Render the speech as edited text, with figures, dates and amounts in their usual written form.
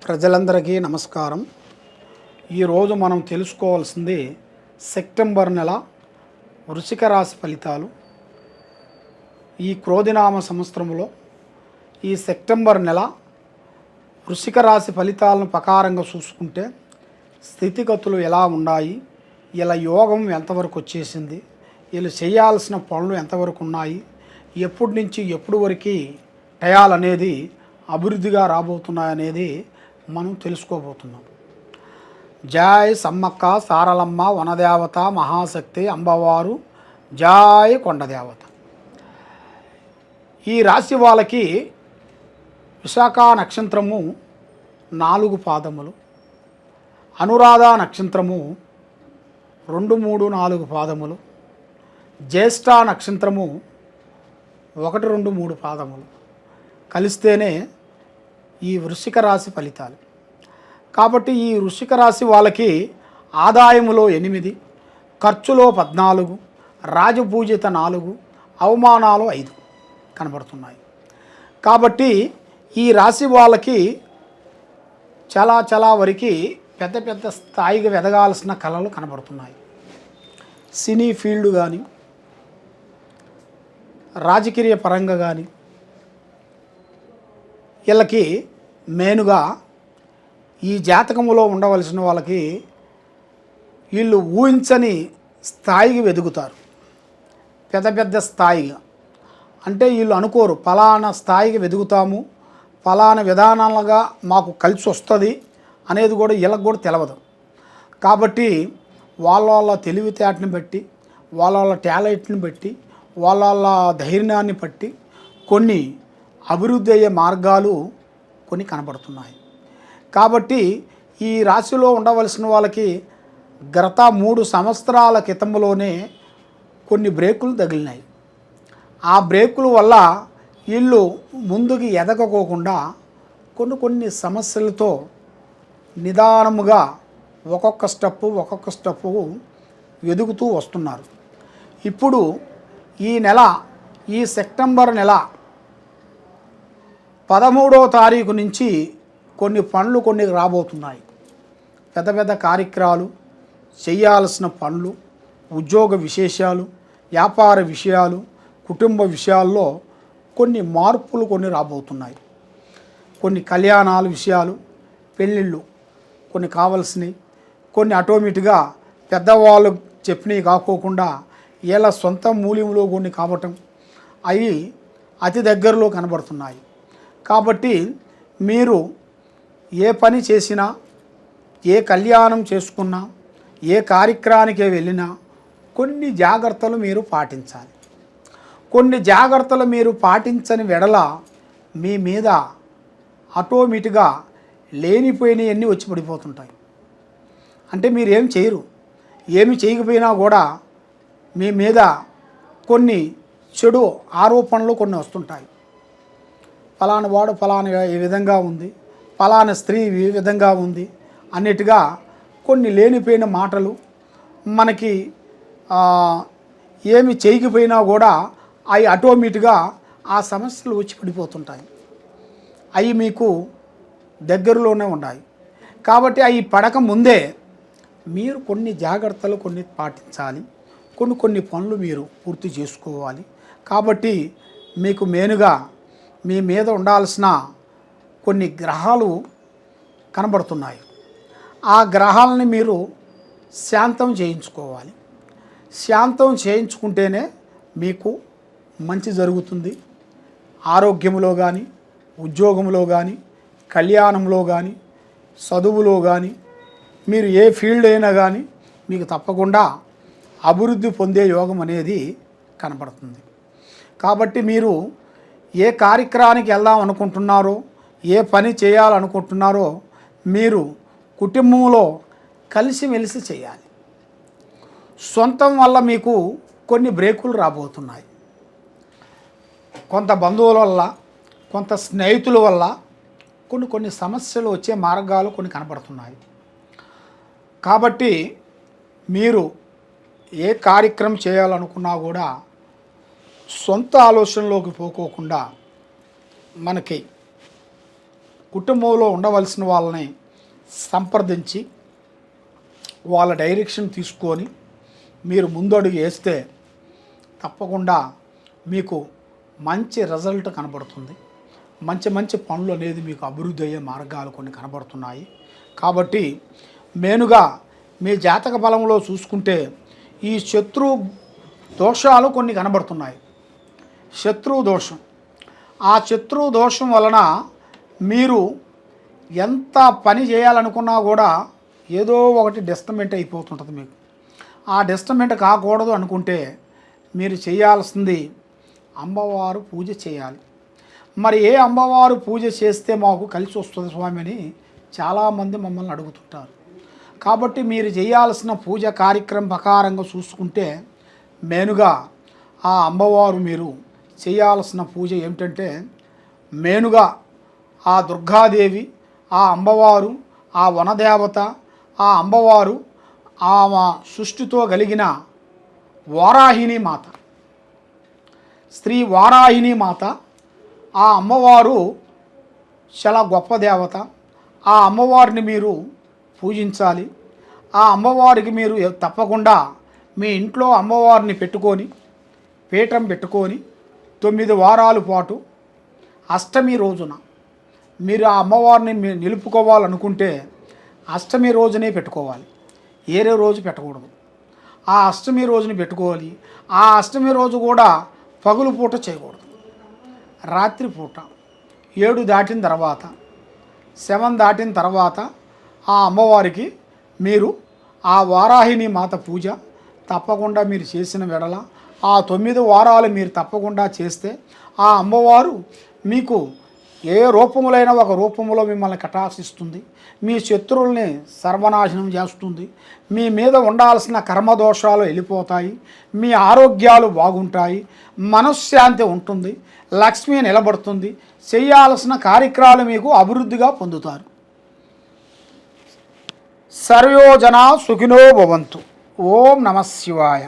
ప్రజలందరికీ నమస్కారం. ఈరోజు మనం తెలుసుకోవాల్సింది సెప్టెంబర్ నెల వృశ్చిక రాశి ఫలితాలు. ఈ క్రోధినామ సంవత్సరంలో ఈ సెప్టెంబర్ నెల వృశ్చిక రాశి ఫలితాలను ప్రకారంగా చూసుకుంటే స్థితిగతులు ఎలా ఉన్నాయి, ఇలా యోగం ఎంతవరకు వచ్చేసింది, వీళ్ళు చేయాల్సిన పనులు ఎంతవరకు ఉన్నాయి, ఎప్పటి నుంచి ఎప్పుడు వరకు టయాలనేది అభివృద్ధిగా రాబోతున్నాయనేది మనం తెలుసుకోబోతున్నాం. జై సమ్మక్క సారలమ్మ వనదేవత మహాశక్తి అంబవారు జై కొండదేవత. ఈ రాశి వాళ్ళకి విశాఖ నక్షత్రము 4 పాదములు, అనురాధ నక్షత్రము 2, 3, 4 పాదములు, జ్యేష్ఠ నక్షత్రము 1, 2, 3 పాదములు కలిస్తేనే ఈ వృశ్చిక రాశి ఫలితాలు. కాబట్టి ఈ వృశ్చిక రాశి వాళ్ళకి ఆదాయములో 8, ఖర్చులో 14, రాజపూజిత 4, అవమానాలు 5 కనబడుతున్నాయి. కాబట్టి ఈ రాశి వాళ్ళకి చాలా వరకు పెద్ద స్థాయిగా ఎదగాల్సిన కళలు కనబడుతున్నాయి. సినీ ఫీల్డ్ కానీ, రాజకీయ పరంగా కానీ వీళ్ళకి మెయిన్గా ఈ జాతకములో ఉండవలసిన వాళ్ళకి వీళ్ళు ఊహించని స్థాయికి వెదుగుతారు. పెద్ద స్థాయిగా అంటే వీళ్ళు అనుకోరు ఫలానా స్థాయికి వెదుగుతాము, ఫలానా విధానాలుగా మాకు కలిసి వస్తుంది అనేది కూడా వీళ్ళకి కూడా తెలియదు. కాబట్టి వాళ్ళ తెలివితేటని బట్టి, వాళ్ళ టాలెంట్ని బట్టి, వాళ్ళ ధైర్యాన్ని బట్టి కొన్ని అభివృద్ధి అయ్యే మార్గాలు కొన్ని కనబడుతున్నాయి. కాబట్టి ఈ రాశిలో ఉండవలసిన వాళ్ళకి గత 3 సంవత్సరాల క్రితంలోనే కొన్ని బ్రేకులు తగిలినాయి. ఆ బ్రేకుల వల్ల వీళ్ళు ముందుకు ఎదగకోకుండా కొన్ని సమస్యలతో నిదానముగా ఒక్కొక్క స్టెప్పు ఎదుగుతూ వస్తున్నారు. ఇప్పుడు ఈ సెప్టెంబర్ నెల 13వ తారీఖు నుంచి కొన్ని పనులు రాబోతున్నాయి. పెద్ద కార్యక్రమాలు, చేయాల్సిన పనులు, ఉద్యోగ విశేషాలు, వ్యాపార విషయాలు, కుటుంబ విషయాల్లో కొన్ని మార్పులు రాబోతున్నాయి. కొన్ని కళ్యాణాల విషయాలు, పెళ్ళిళ్ళు కొన్ని కావాల్సినవి, కొన్ని ఆటోమేటిక్గా పెద్దవాళ్ళు చెప్పినవి కాకోకుండా వీళ్ళ సొంత మూల్యంలో కొన్ని కావటం అవి అతి దగ్గరలో కనబడుతున్నాయి. కాబట్టి మీరు ఏ పని చేసినా, ఏ కళ్యాణం చేసుకున్నా, ఏ కార్యక్రమానికి వెళ్ళినా కొన్ని జాగ్రత్తలు మీరు పాటించాలి. కొన్ని జాగ్రత్తలు మీరు పాటించని వెడల మీ మీద ఆటోమేటిక్గా లేనిపోయినవన్నీ వచ్చి పడిపోతుంటాయి. అంటే మీరు ఏం చేయరు, ఏమి చేయకపోయినా కూడా మీ మీద కొన్ని చెడు ఆరోపణలు కొన్ని వస్తుంటాయి. ఫలానా వాడు ఫలానా ఈ విధంగా ఉంది, ఫలానా స్త్రీ ఈ విధంగా ఉంది అన్నిటిగా కొన్ని లేనిపోయిన మాటలు మనకి ఏమి చేయకపోయినా కూడా అవి ఆటోమేటిక్గా ఆ సమస్యలు వచ్చి పడిపోతుంటాయి. అవి మీకు దగ్గరలోనే ఉన్నాయి. కాబట్టి అవి పడక ముందే మీరు కొన్ని జాగ్రత్తలు పాటించాలి. కొన్ని పనులు మీరు పూర్తి చేసుకోవాలి. కాబట్టి మీకు మెయిన్గా మీ మీద ఉండాల్సిన కొన్ని గ్రహాలు కనబడుతున్నాయి. ఆ గ్రహాలని మీరు శాంతం చేయించుకోవాలి. శాంతం చేయించుకుంటేనే మీకు మంచి జరుగుతుంది. ఆరోగ్యంలో కానీ, ఉద్యోగంలో కానీ, కళ్యాణంలో కానీ, చదువులో కానీ, మీరు ఏ ఫీల్డ్ అయినా కానీ మీకు తప్పకుండా అభివృద్ధి పొందే యోగం అనేది కనబడుతుంది. కాబట్టి మీరు ఏ కార్యక్రమానికి వెళ్దాం అనుకుంటున్నారో, ఏ పని చేయాలనుకుంటున్నారో మీరు కుటుంబంలో కలిసిమెలిసి చేయాలి. సొంతం వల్ల మీకు కొన్ని బ్రేకులు రాబోతున్నాయి. కొంత బంధువుల వల్ల, కొంత స్నేహితుల వల్ల కొన్ని సమస్యలు వచ్చే మార్గాలు కొన్ని కనబడుతున్నాయి. కాబట్టి మీరు ఏ కార్యక్రమం చేయాలనుకున్నా కూడా సొంత ఆలోచనలోకి పోకోకుండా మనకి కుటుంబంలో ఉండవలసిన వాళ్ళని సంప్రదించి వాళ్ళ డైరెక్షన్ తీసుకొని మీరు ముందడుగు వేస్తే తప్పకుండా మీకు మంచి రిజల్ట్ కనబడుతుంది. మంచి మంచి పనులు అనేది మీకు అభివృద్ధి అయ్యే మార్గాలు కొన్ని కనబడుతున్నాయి. కాబట్టి మెయిన్గా మీ జాతక బలంలో చూసుకుంటే ఈ శత్రు దోషాలు కొన్ని కనబడుతున్నాయి. శత్రు దోషం, ఆ శత్రు దోషం వలన మీరు ఎంత పని చేయాలనుకున్నా కూడా ఏదో ఒకటి డిస్టర్బెంట్ అయిపోతుంటుంది మీకు. ఆ డిస్టర్బెంట్ కాకూడదు అనుకుంటే మీరు చేయాల్సింది అమ్మవారు పూజ చేయాలి. మరి ఏ అమ్మవారు పూజ చేస్తే మాకు కలిసి వస్తుంది స్వామి అని చాలామంది మమ్మల్ని అడుగుతుంటారు. కాబట్టి మీరు చేయాల్సిన పూజ కార్యక్రమం ప్రకారంగా చూసుకుంటే మెయిన్గా ఆ అమ్మవారు మీరు చేయాల్సిన పూజ ఏమిటంటే మెయిన్గా ఆ దుర్గాదేవి, ఆ అమ్మవారు, ఆ వనదేవత, ఆ అమ్మవారు, ఆ సృష్టితో కలిగిన వారాహిని మాత, శ్రీ వారాహిని మాత, ఆ అమ్మవారు చాలా గొప్ప దేవత. ఆ అమ్మవారిని మీరు పూజించాలి. ఆ అమ్మవారికి మీరు తప్పకుండా మీ ఇంట్లో అమ్మవారిని పెట్టుకొని పీఠం పెట్టుకొని 9 వారాల పాటు అష్టమి రోజున మీరు ఆ అమ్మవారిని నిలుపుకోవాలనుకుంటే అష్టమి రోజునే పెట్టుకోవాలి, ఏరే రోజు పెట్టకూడదు. ఆ అష్టమి రోజుని పెట్టుకోవాలి. ఆ అష్టమి రోజు కూడా పగులు పూట చేయకూడదు, రాత్రిపూట 7 దాటిన తర్వాత 7 దాటిన తర్వాత ఆ అమ్మవారికి మీరు ఆ వారాహిని మాత పూజ తప్పకుండా మీరు చేసిన వెడల ఆ 9 వారాలు మీరు తప్పకుండా చేస్తే ఆ అమ్మవారు మీకు ఏ రూపములైన ఒక రూపంలో మిమ్మల్ని కటాక్షిస్తుంది. మీ శత్రువుల్ని సర్వనాశనం చేస్తుంది. మీ మీద ఉండాల్సిన కర్మదోషాలు వెళ్ళిపోతాయి. మీ ఆరోగ్యాలు బాగుంటాయి. మనశ్శాంతి ఉంటుంది. లక్ష్మి నిలబడుతుంది. చేయాల్సిన కార్యక్రమాలు మీకు అభివృద్ధిగా పొందుతారు. సర్వోజన సుఖినో భవంతు. ఓం నమః శివాయ.